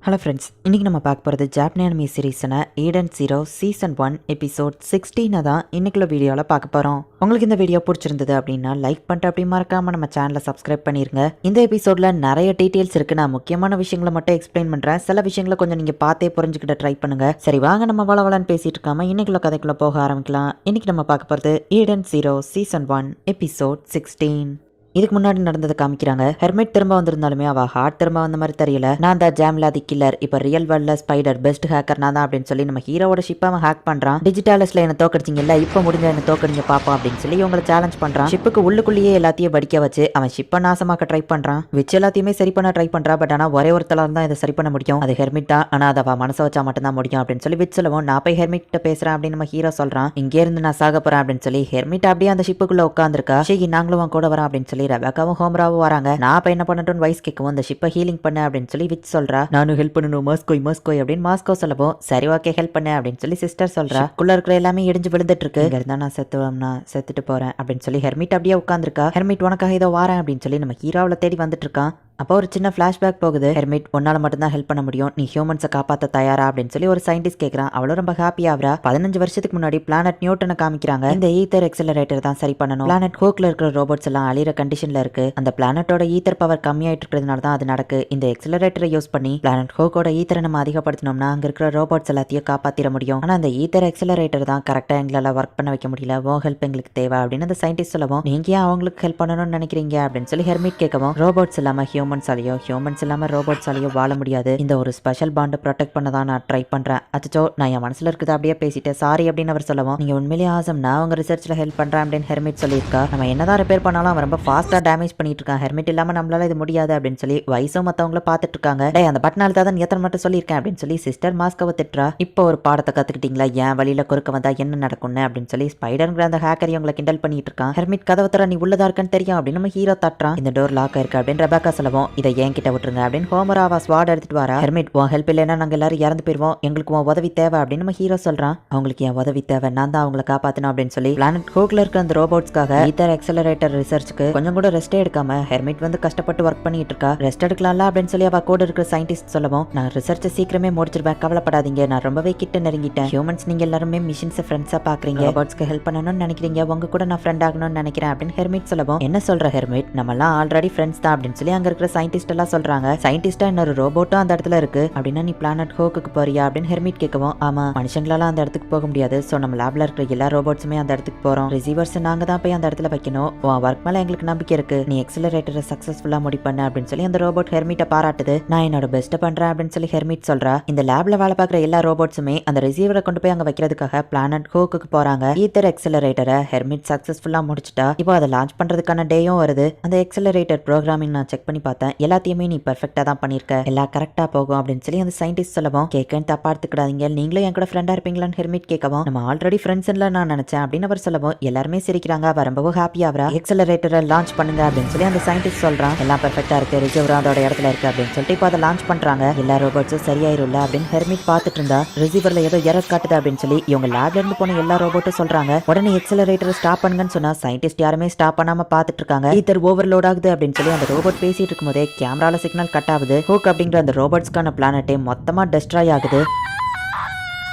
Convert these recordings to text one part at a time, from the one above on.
Hello friends, இன்றைக்கி நம்ம பார்க்க போகிறது ஜாப்பனி அனிமி சீரீஸான ஈடன் ஜீரோ சீசன் 1 எபிசோட் 16 தான் இன்றைக்குள்ள வீடியோவில் பார்க்க போகிறோம். உங்களுக்கு இந்த வீடியோ பிடிச்சிருந்தது அப்படின்னா லைக் பண்ணிட்டு அப்படி மறக்காமல் நம்ம சேனலை சப்ஸ்கிரைப் பண்ணிருங்க. இந்த எபிசோடில் நிறைய டீட்டெயில்ஸ் இருக்குது. நான் முக்கியமான விஷயங்களை மட்டும் எக்ஸ்பிளைன் பண்ணுறேன். சில விஷயங்களை கொஞ்சம் நீங்கள் பார்த்தே புரிஞ்சுக்கிட்ட ட்ரை பண்ணுங்கள். சரி வாங்க, நம்ம வளவலன்னு பேசிட்டு இருக்காம இன்றைக்குள்ள கதைக்குள்ளே போக ஆரம்பிக்கலாம். இன்றைக்கி நம்ம பார்க்க போகிறது ஈடன் ஜீரோ சீசன் 1 எபிசோட் 16. இதுக்கு முன்னாடி நடந்ததை காமிக்கிறாங்க. ஹெர்மிட் திரும்ப வந்திருந்தாலுமே அவ ஹார்ட் திரும்ப வந்த மாதிரி தெரியல. நான் தான் ஜாம்லாதி கில்லர், இப்ப ரியல் வேர்ல்ட்ல ஸ்பைடர் பெஸ்ட் ஹேக்கர் நான் தான் அப்படின்னு சொல்லி நம்ம ஹீரோவோட ஷிப்பை அவன் ஹேக் பண்றான். டிஜிட்டல்ஸ்ல என்ன தோக்கடிச்சிங்கல்ல, இப்ப முடிஞ்ச என்ன தோக்கடிங்க பாப்போம் அப்படின்னு சொல்லி இவங்களை சேலஞ்ச் பண்றான். ஷிப்புக்கு உள்ளுக்குள்ளேயே எல்லாத்தையும் படிக்க வச்சு அவன் ஷிப்பை நாசமாக்க ட்ரை பண்றான். வச்சு எல்லாத்தையுமே சரி பண்ண ட்ரை பண்றா. பட் ஆனா ஒரே ஒருத்தலால தான் இதை சரி பண்ண முடியும். அது ஹெர்மிட் தான். ஆனா அதை அவ மனசை வச்சா மட்டும் தான் முடியும் அப்படின்னு சொல்லி விச் சொல்லவும், நான் போய் ஹெர்மிட் கிட்ட பேசுறேன் அப்படின்னு நம்ம ஹீரோ சொல்றான். இங்கே இருந்து நான் சாக போறேன் அப்படின்னு சொல்லி ஹெர்மிட் அப்படியே அந்த ஷிப்புக்குள்ள உட்காந்துருக்கா. சரி நாங்களும் கூட வரோம் அப்படின்னு சொல்லி ரெபேக்காவும் ஹோம் வராங்க. நான் அப்ப என்ன பண்ணட்டும் வைஸ் கேட்கவும், அந்த ஷிப்பை ஹீலிங் பண்ண அப்படின்னு சொல்லி விச் சொல்றா. நானும் ஹெல்ப் பண்ணணும் மஸ்கோய் அப்படின்னு மாஸ்கோ சொல்லவும், சரி ஓகே ஹெல்ப் பண்ண அப்படின்னு சொல்லி சிஸ்டர் சொல்றா. குள்ள இருக்கிற எல்லாமே இடிஞ்சு விழுந்துட்டு இருக்கு. இங்க இருந்தா நான் செத்துட்டு போறேன் அப்படின்னு சொல்லி ஹெர்மிட் அப்படியே உட்காந்துருக்கா. ஹெர்மிட் உனக்காக ஏதோ வாரேன் அப்படின்னு சொல்லி நம்ம ஹீரோவில தேடி வந்துட்டு இருக்கான். அப்போ ஒரு சின்ன ஃபிளாஷ்பேக் போகுது. ஹெர்மிட் உன்னால மட்டும்தான் ஹெல்ப் பண்ண முடியும், நீ ஹியூமன்ஸை காப்பாற்ற தயாரா அப்படின்னு சொல்லி ஒரு சயின்டிஸ்ட் கேட்கறான். அவளும் ரொம்ப ஹாப்பி ஆகுறா. 15 வருஷத்துக்கு முன்னாடி பிளானட் நியூட்டனை காமிக்கிறாங்க. இந்த ஈத்தர் எக்ஸலரேட்டர் தான் சரி பண்ணணும். பிளானட் ஹோக்ல இருக்கிற ரோபோட்ஸ் எல்லாம் அழிற கண்டிஷன்ல இருக்கு. அந்த பிளானட்டோட ஈத்தர் பவர் கம்மியாயிட்டு இருக்கிறதுனால தான் அது நடக்கு. இந்த எக்ஸலரேட்டரை யூஸ் பண்ணி பிளானட் ஹோக்கோட ஈத்தரை நம்ம அதிகப்படுத்தினோம்னா அங்க இருக்கிற ரோபோட்ஸ் எல்லாத்தையும் காப்பாத்திர முடியும். ஆனா அந்த ஈத்தர் எக்ஸலரேட்டர் தான் கரெக்டா எங்களால ஒர்க் பண்ண வைக்க முடியல. உன் ஹெல்ப் எங்களுக்கு தேவை அப்படின்னு அந்த சயின்டிஸ்ட் சொல்லவும், நீங்க ஏன் அவங்களுக்கு ஹெல்ப் பண்ணணும்னு நினைக்கிறீங்க அப்படின்னு சொல்லி ஹெர்மிட் கேட்கவும், ரோபோட்ஸ் இல்லாம ஹியூமன்ஸ் இல்லாம ரோபோட்ஸாலேயோ வாழ முடியாது. இந்த ஒரு ஸ்பெஷல் பாண்டை ப்ரொடெக்ட் பண்ண தான் நான் ட்ரை பண்றேன். அச்சோ நான் என் மனசுல இருக்குது அப்படியே பேசிட்டு சாரி அப்படின்னு அவர் சொல்லவும், நீங்க உண்மையிலேயே ஆசம், நான் உங்க ரிசர்ச்ல ஹெல்ப் பண்றேன் அப்படின்னு ஹெர்மிட் சொல்லியிருக்கா. நம்ம என்னதான் ரிப்பேர் பண்ணாலும் அவன் ரொம்ப ஃபாஸ்டா டேமேஜ் பண்ணிட்டு இருக்கான். ஹெர்மிட் இல்லாம நம்மளால இது முடியாது அப்படின்னு சொல்லி வயசும் மத்தவங்கள பாத்துட்டு இருக்காங்க. டே அந்த பட்டனால தான் எத்தனை மட்டும் சொல்லியிருக்கேன் அப்படின்னு சொல்லி சிஸ்டர் மாஸ்கோவை திட்டுறா. இப்போ ஒரு பாடத்தை கத்துக்கிட்டீங்களா, ஏன் வழியில குறுக்க வந்தா என்ன நடக்கும்னு அப்படின்னு சொல்லி ஸ்பைடர்ங்கிற அந்த ஹேக்கர் உங்களை கிண்டல் பண்ணிட்டு இருக்கான். ஹெர்மிட் கதவை தர நீ உள்ளதா இருக்கான்னு தெரியும் அப்படின்னு நம்ம ஹீரோ தட்டுறான். இந்த டோர் லாக் இருக்கு அப்படின்னு ரெபேக்கா சொல்லவும், இதை ஏன் கிட்ட விட்டுருங்க அப்படின்னு ஹோமரா அவ ஸ்வாட் எடுத்துட்டு வரா. ஹெர்மிட் உன் ஹெல்ப் இல்லைன்னா நாங்க எல்லாரும் இறந்து போயிருவோம், எங்களுக்கு உன் உதவி தேவை அப்படின்னு நம்ம ஹீரோ சொல்றான். அவங்களுக்கு என் உதவி தேவை, நான் தான் அவங்களை காப்பாத்தணும் அப்படின்னு சொல்லி பிளானட் ஹோக்ல இருக்க அந்த ரோபோட்ஸ்க்காக ஈத்தர் எக்ஸலரேட்டர் ரிசர்ச்சுக்கு கொஞ்சம் கூட ரெஸ்டே எடுக்காம ஹெர்மிட் வந்து கஷ்டப்பட்டு ஒர்க் பண்ணிட்டு இருக்கா. ரெஸ்ட் எடுக்கலாம்ல அப்படின்னு சொல்லி அவ கூட இருக்கிற சயின்டிஸ்ட் சொல்லவும், நான் ரிசர்ச்சை சீக்கிரமே முடிச்சிருவேன், கவலைப்படாதீங்க, நான் ரொம்பவே கிட்ட நெருங்கிட்டேன். ஹியூமன்ஸ் நீங்க எல்லாருமே மிஷின்ஸ் ஃப்ரெண்ட்ஸா பாக்குறீங்க, ரோபோட்ஸ்க்கு ஹெல்ப் பண்ணணும்னு நினைக்கிறீங்க, உங்க கூட நான் ஃப்ரெண்ட் ஆகணும்னு நினைக்கிறேன் அப்படின்னு ஹெர்மிட் சொல்லவும், என்ன சொல்ற ஹெர்மிட், நம்ம எல்லாம் ஆல்ரெடி ஃப்ரெண்ட்ஸ் தான் அப்படின்னு சொல்லி அங்க இருக்கிற சயின்டிஸ்ட் எல்லாம் சொல்றாங்க. சயின்டிஸ்டா இன்னொரு ரோபோட்டும் அந்த இடத்துல இருக்கு அப்படின்னா நீ பிளானட் ஹோக்கு போறியா அப்படின்னு ஹெர்மிட் கேட்கவும், ஆமா மனுஷங்களால அந்த இடத்துக்கு போக முடியாது, சோ நம்ம லேப்ல இருக்கிற எல்லா ரோபோட்ஸுமே அந்த இடத்துக்கு போறோம், ரிசீவர்ஸ் நாங்க தான் போய் அந்த இடத்துல வைக்கணும், உன் ஒர்க் மேல எங்களுக்கு நம்பிக்கை இருக்கு, நீ எக்ஸலரேட்டரை சக்சஸ்ஃபுல்லா முடிப்பண்ண அப்படின்னு சொல்லி அந்த ரோபோட் ஹெர்மிட்ட பாராட்டுது. நான் என்னோட பெஸ்ட் பண்றேன் அப்படின்னு சொல்லி ஹெர்மிட் சொல்றா. இந்த லேப்ல வேலை பார்க்குற எல்லா ரோபோட்ஸுமே அந்த ரிசீவரை கொண்டு போய் அங்க வைக்கிறதுக்காக பிளானட் ஹோக்கு போறாங்க. ஈத்தர் எக்ஸலரேட்டரை ஹெர்மிட் சக்சஸ்ஃபுல்லா முடிச்சுட்டா. இப்போ அதை லான்ச் பண்றதுக்கான டேயும் வருது. அந்த எக்ஸலரேட்டர் ப்ரோக்ராமிங் நான் செக் பண்ணி பார்த்தேன், எல்லாத்தையுமே நீ பெர்ஃபெக்ட்டா தான் பண்ணிருக்க, எல்லாம் கரெக்டா போகும் அப்படின்னு சொல்லி அந்த சயின்டிஸ்ட் சொல்லவும், கேட்கன்னு தப்பா எடுத்துக்கிடாதீங்க, நீங்களும் என் கூட ஃப்ரெண்டா இருப்பீங்களான்னு ஹெர்மிட் கேட்கவும், நம்ம ஆல்ரெடி ஃப்ரெண்ட்ஸ் நான் நினைச்சேன் அப்படின்னு அவர் சொல்லவும் எல்லாருமே சிரிக்கிறாங்க. அவர் ரொம்பவும் ஹாப்பி ஆகிறா. எக்ஸலரேட்டரை லான்ச் பண்ணுங்க அப்படின்னு சொல்லி அந்த சயின்டிஸ்ட் சொல்றான். எல்லாம் பெர்ஃபெக்ட்டா இருக்கு, ரிசர்வர் அதோட இடத்துல இருக்கு அப்படின்னு சொல்லிட்டு இப்போ அதை லான்ச் பண்றாங்க. எல்லா ரோபோட்ஸும் சரியாயிரும்ல அப்படின்னு ஹெர்மிட் பார்த்துட்டு இருந்தா. ரிசீவர்ல ஏதோ எரர் காட்டுது அப்படின்னு சொல்லி இவங்க லேப்ல இருந்து போன எல்லா ரோபோட்டும் சொல்றாங்க. உடனே எக்ஸலரேட்டரை ஸ்டாப் பண்ணுங்கன்னு சொன்னா சயின்டிஸ்ட் யாருமே ஸ்டாப் பண்ணாம பார்த்துட்டு இருக்காங்க. ஈத்தர் ஓவர்லோட் ஆகுது அப்படின்னு சொல்லி அந்த ரோபோட் பேசிட்டு இருக்கும் போதே கேமரால சிக்னல் கட் ஆகுது. ஹோக் அப்படிங்கிற அந்த ரோபோட்ஸ்க்கான பிளானட்டே மொத்தமா டெஸ்ட்ராய் ஆகுது.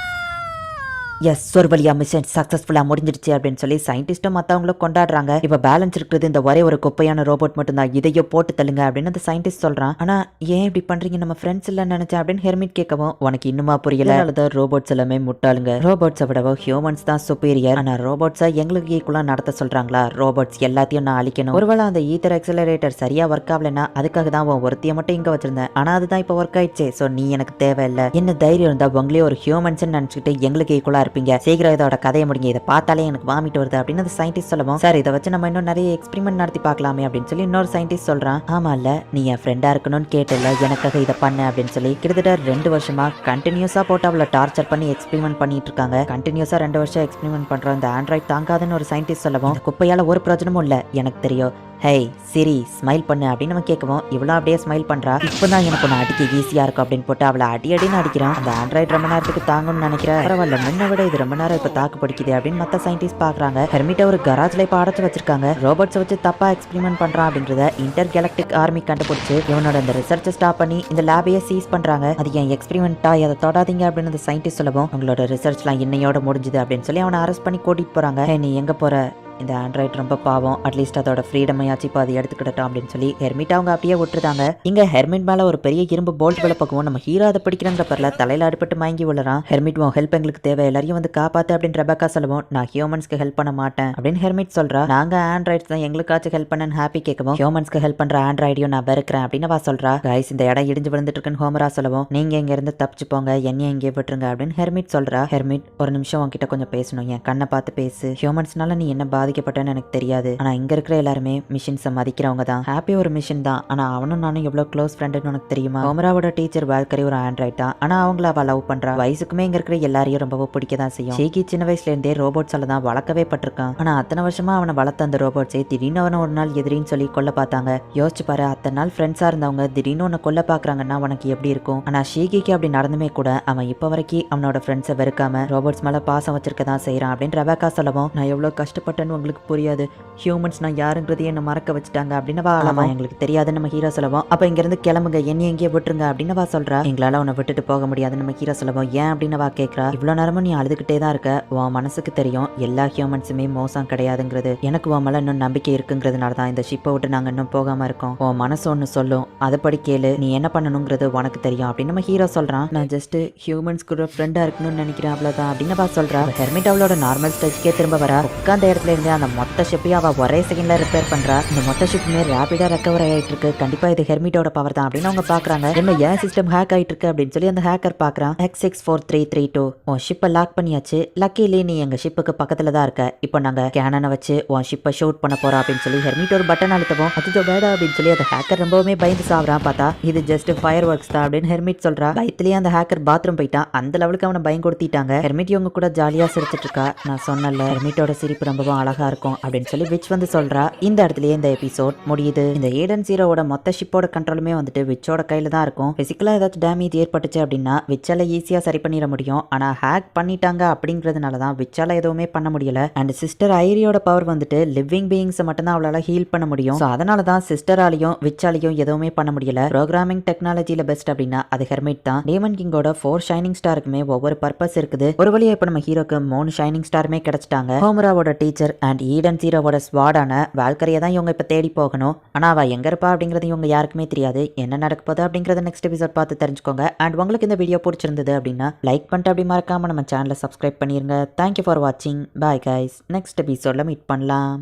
எஸ், ஒரு வழியா மிஷன் சக்சஸ்ஃபுல்லா முடிஞ்சிருச்சு அப்படின்னு சொல்லி சயின்டிஸ்டும் மற்றவங்களும் கொண்டாடுறாங்க. இப்ப பேலன்ஸ் இருக்கிறது இந்த ஒரே ஒரு குப்பையான ரோபோட் மட்டும் தான், இதையோ போட்டு தள்ளுங்க அப்படின்னு அந்த சயின்டிஸ்ட் சொல்றான். ஆனா ஏன் இப்படி பண்றீங்க, நம்ம ஃப்ரெண்ட்ஸ் இல்ல நினைச்சேன் அப்படின்னு ஹெர்மிட் கேட்கவும், உனக்கு இன்னுமா புரியல, அதான் ரோபோட்ஸ் எல்லாமே முட்டாளுங்க, ரோபோட்ஸை விடவோ ஹியூமன்ஸ் தான் சுப்பீரியர், ஆனா ரோபோட்ஸை எங்களுக்கு ஈக்குவலா நடத்த சொல்றாங்களா, ரோபோட்ஸ் எல்லாத்தையும் நான் அழிக்கணும். ஒருவேளை அந்த ஈத்தர் எக்ஸலரேட்டர் சரியா ஒர்க் ஆகலன்னா அதுக்காக தான் ஒருத்திய மட்டும் இங்க வச்சிருந்தேன், ஆனா அதுதான் இப்ப ஒர்க் ஆயிடுச்சு, சோ நீ எனக்கு தேவையில்லை, என்ன தைரியம் இருந்தா உங்களே ஒரு ஹியூமன்ஸ் நினைச்சுட்டு எங்களுக்கு ஈக்குவலா இருப்பீங்க, சீக்கிரம் இதோட கதையை முடிங்க, இதை பார்த்தாலே எனக்கு வாமிட் வருது அப்படின்னு அந்த சயின்டிஸ்ட் சொல்லவும், சார் இதை வச்சு நம்ம இன்னும் நிறைய எக்ஸ்பெரிமெண்ட் நடத்தி பார்க்கலாமே அப்படின்னு சொல்லி இன்னொரு சயின்டிஸ்ட் சொல்றான். ஆமா இல்ல, நீ என் ஃப்ரெண்டா இருக்கணும்னு கேட்டல, எனக்காக இதை பண்ண அப்படின்னு சொல்லி கிட்டத்தட்ட 2 வருஷமா கண்டினியூஸா போட்டு அவளை டார்ச்சர் பண்ணி எக்ஸ்பெரிமெண்ட் பண்ணிட்டு இருக்காங்க. கண்டினியூஸா 2 வருஷம் எக்ஸ்பெரிமெண்ட் பண்றோம், இந்த ஆண்ட்ராய்ட் தாங்காதுன்னு ஒரு சயின்டிஸ்ட் சொல்லவும், குப்பையால ஒரு பிரயோஜனமும் இல்ல எனக்கு தெரியும், ஹேய் சிரி ஸ்மைல் பண்ணு அப்படின்னு நம்ம கேட்கவும் இவ்வளோ அப்படியே ஸ்மைல் பண்றா. இப்பதான் எனக்கு ஒன்று அடிக்க ஈஸியா இருக்கும் அப்படின்னு போட்டு அவளை அடின்னு அடிக்கிறான். அந்த ஆண்ட்ராய்டு ரொம்ப நேரத்துக்கு தாங்கணும்னு நினைக்கிறேன். பரவாயில்ல, முன்ன விட ஹெர்மிட்டோட இது ரொம்ப நேரம் இப்ப தாக்கு பிடிக்குது அப்படின்னு மத்த சயின்டிஸ்ட் பாக்குறாங்க. ஹெர்மிட்ட ஒரு கராஜ்ல இப்ப அடைச்சு வச்சிருக்காங்க. ரோபோட்ஸ் வச்சு தப்பா எக்ஸ்பெரிமெண்ட் பண்றான் அப்படின்றத இன்டர் கேலக்டிக் ஆர்மி கண்டுபிடிச்சு இவனோட இந்த ரிசர்ச்சை ஸ்டாப் பண்ணி இந்த லேபையே சீஸ் பண்றாங்க. அது என் எக்ஸ்பெரிமெண்டா, அதை தொடாதீங்க அப்படின்னு அந்த சயின்டிஸ்ட் சொல்லவும் உங்களோட ரிசர்ச்லாம் இன்னையோட முடிஞ்சுது அப்படின்னு சொல்லி அவனை அரெஸ்ட் பண்ணி கூட்டிட்டு போறாங்க. நீ எங்க போற? இந்த ஆண்ட்ராய்டு ரொம்ப பாவம், அட்லீஸ்ட் அதோட ஃப்ரீடமையாச்சு இப்போ அது எடுத்துக்கிட்டோம் அப்படின்னு சொல்லி ஹெர்மிட் அவங்க அப்படியே விட்டுருந்தாங்க. இங்க ஹெர்மிட் மேல ஒரு பெரிய இரும்பு போல்ட் வில பக்கம் நம்ம ஹீரோ அதை பிடிக்கிறங்கிற பேர்ல தலையில அடிபட்டு மயங்கி விழுறான். ஹெர்மிட் உன் ஹெல்ப் எங்களுக்கு தேவை, எல்லாரையும் வந்து காப்பாத்து அப்படின்னு ரெபேக்கா சொல்லவும் நான் ஹியூமன்ஸ்க்கு ஹெல்ப் பண்ண மாட்டேன் அப்படின்னு ஹெர்மிட் சொல்றா. நாங்க ஆண்ட்ராய்ட்ஸ் தான், எங்களுக்காச்சும் ஹெல்ப் பண்ணு ஹாப்பி கேட்கவும் ஹியூமன்ஸ்க்கு ஹெல்ப் பண்ற ஆண்ட்ராய்டையும் நான் வெறுக்கிறேன் அப்படின்னு வா சொல்றா. கைஸ் இந்த இடம் இடிஞ்சு விழுந்துட்டு இருக்குன்னு ஹோமரா சொல்லவும் நீங்க இங்க இருந்து தப்பிச்சு போங்க, என்னைய இங்கே விட்டுருங்க அப்படின்னு ஹெர்மிட் சொல்றா. ஹெர்மிட் ஒரு நிமிஷம் உன்கிட்ட கொஞ்சம் பேசணும், என் கண்ணை பார்த்து பேசு. ஹியூமன்ஸ்னால நீ என்ன பாதிக்கப்பட்டன்னு எனக்கு தெரியாது, ஆனா இங்க இருக்கிற எல்லாருமே மிஷின்ஸை மதிக்கிறவங்க தான். ஹாப்பி ஒரு மிஷின் தான், ஆனா அவனும் நானும் எவ்வளவு க்ளோஸ் ஃப்ரெண்டுன்னு உனக்கு தெரியுமா? ஹோமராவோட டீச்சர் வால்கரி ஒரு ஆண்ட்ராய்ட் தான், ஆனா அவங்கள அவ லவ் பண்றா. வயசுக்குமே இங்க இருக்கிற எல்லாரையும் ரொம்ப பிடிக்க தான் செய்யும். ஷீகி சின்ன வயசுல இருந்தே ரோபோட்ஸால தான் வளர்க்கவே பட்டிருக்கான். ஆனா அத்தனை வருஷமா அவனை வளர்த்த அந்த ரோபோட்ஸே திடீர்னு அவனை ஒரு நாள் எதிரின்னு சொல்லி கொல்ல பார்த்தாங்க. யோசிச்சு பாரு, அத்தனை நாள் ஃப்ரெண்ட்ஸா இருந்தவங்க திடீர்னு உன்னை கொல்ல பாக்குறாங்கன்னா உனக்கு எப்படி இருக்கும்? ஆனா ஷீகிக்கு அப்படி நடந்துமே கூட அவன் இப்ப வரைக்கும் அவனோட ஃப்ரெண்ட்ஸை வெறுக்காம ரோபோட்ஸ் மேல பாசம் வச்சிருக்க தான் செய்யறான் அப்படின்னு ரெபேக்கா சொல்லவும் நான் எவ்வளவு கஷ்டப்பட்டேன்னு உங்களுக்கு புரியாது, ஹியூமன்ஸ் நான் யாருன்றதையே என்ன மறக்க வச்சுட்டாங்க அப்படின்னு வா எங்களுக்கு தெரியாதுன்னு நம்ம ஹீரோ சொல்லவும் அப்ப இங்க இருந்து கிளம்புங்க, என்ன எங்கேயே விட்டுருங்க அப்படின்னு வா சொல்றா. எங்களால உன்னை விட்டுட்டு போக முடியாதுன்னு நம்ம ஹீரோ சொல்லவும் ஏன் அப்படின்னு வா கேட்கறா. இவ்வளவு நேரமும் நீ அழுதுகிட்டே தான் இருக்க, உன் மனசுக்கு தெரியும் எல்லா ஹியூமன்ஸுமே மோசம் கிடையாதுங்கிறது, எனக்கு உன் மேல இன்னும் நம்பிக்கை இருக்குங்கிறதுனால தான் இந்த ஷிப்பை விட்டு நாங்க இன்னும் போகாம இருக்கோம். உன் மனசு ஒன்னு சொல்லும், அதுபடி கேளு, நீ என்ன பண்ணணுங்கிறது உனக்கு தெரியும் அப்படின்னு நம்ம ஹீரோ சொல்றான். நான் ஜஸ்ட் ஹியூமன்ஸ் கூட ஃப்ரெண்டா இருக்கணும்னு நினைக்கிறேன் அவ்வளவுதான் அப்படின்னு வா சொல்றா. ஹெர்மிட் அவளோட நார்மல் ஸ்டேஜ்க்கே திரும்ப வரா. உட்கார்ந்த இடத்துல இருந்து அந்த மொத்த ஷிப்பையும் அவ ஒரே செகண்ட்ல ரிப்பேர் பண்றா. இந்த மொத்த ஷிப்புமே ரேபிடா ரெக்கவர் ஆயிட்டு இருக்கு. கண்டிப்பா இது ஹெர்மிட்டோட பவர் தான் அப்படின்னு அவங்க பாக்குறாங்க. என்ன ஏன் சிஸ்டம் ஹேக் ஆயிட்டு இருக்கு அப்படின்னு சொல்லி அந்த ஹேக்கர் பாக்குறான். X64332 உன் ஷிப்பை லாக் பண்ணியாச்சு, லக்கிலி நீ எங்க ஷிப்புக்கு பக்கத்துல தான் இருக்க, இப்போ நாங்க கேனனை வச்சு உன் ஷிப்பை ஷூட் பண்ண போறோம் அப்படின்னு சொல்லி ஹெர்மிட் ஒரு பட்டன் அழுத்தவும் அதுஜோ வேடா அப்படின்னு சொல்லி அந்த ஹேக்கர் ரொம்பவுமே பயந்து சாவறான். பார்த்தா இது ஜஸ்ட் ஃபயர் ஒர்க்ஸ் தான் அப்படின்னு ஹெர்மிட் சொல்றா. பயத்திலேயே அந்த ஹேக்கர் பாத்ரூம் போயிட்டான். அந்த லெவலுக்கு அவனை பயம் கொடுத்திட்டாங்க. ஹெர்மிட் இவங்க கூட ஜாலியா சிரிச்சிட்டு இருக்கா. நான் சொன்னல ஹெர்மிட்டோட சிரிப்பு ரொம்பவும் அழகா இருக்கும் அப்படின்னு சொல்லி விச் வந்து சொல்றா. இந்த இடத்துலயே இந்த எபிசோட் முடியுது. இந்த ஏடன் ஜீரோவோட மொத்த ஷிப்போட கண்ட்ரோலுமே வந்துட்டு விச்சோட கையில தான் இருக்கும். பிசிக்கலா ஏதாச்சும் டேமேஜ் ஏற்பட்டுச்சு அப்படின்னா விச்சால ஈஸியா சரி பண்ணிட முடியும். ஆனா ஹேக் பண்ணிட்டாங்க அப்படிங்கிறதுனால தான் விச்சால எதுவுமே பண்ண முடியல. அண்ட் சிஸ்டர் ஐரியோட பவர் வந்துட்டு லிவிங் பீயிங்ஸ் மட்டும் தான் அவளால ஹீல் பண்ண முடியும். அதனால தான் சிஸ்டராலையும் விச்சாலையும் எதுவுமே பண்ண முடியல. ப்ரோக்ராமிங் டெக்னாலஜில பெஸ்ட் அப்படின்னா அது ஹெர்மிட் தான். டேமன் கிங்கோட 4 ஷைனிங் ஸ்டாருக்குமே ஒவ்வொரு பர்பஸ் இருக்குது. ஒரு வழியா இப்ப நம்ம ஹீரோக்கு 3 ஷைனிங் ஸ்டாருமே கிடைச்சிட்டாங்க. ஹோமராவோட டீச்சர் அண்ட் ஈடன் ஜீரோவோட ஸ்வாடான வால்கரியை தான் இவங்க இப்ப தேடி போகணும். ஆனா அவ எங்க இருப்பா அப்படிங்கிறது இவங்க யாருக்குமே தெரியாது. என்ன நடக்க போகுது அப்படிங்கறத நெக்ஸ்ட் எபிசோட் பார்த்து தெரிஞ்சுக்கோங்க. அண்ட் உங்களுக்கு இந்த வீடியோ பிடிச்சிருந்தது அப்படின்னா லைக் பண்ணிட்டு அப்படி மறக்காம நம்ம சேனலை சப்ஸ்கிரைப் பண்ணிருங்க. தேங்க்யூ ஃபார் வாட்சிங். பாய் கைஸ், நெக்ஸ்ட் எபிசோட்ல மீட் பண்ணலாம்.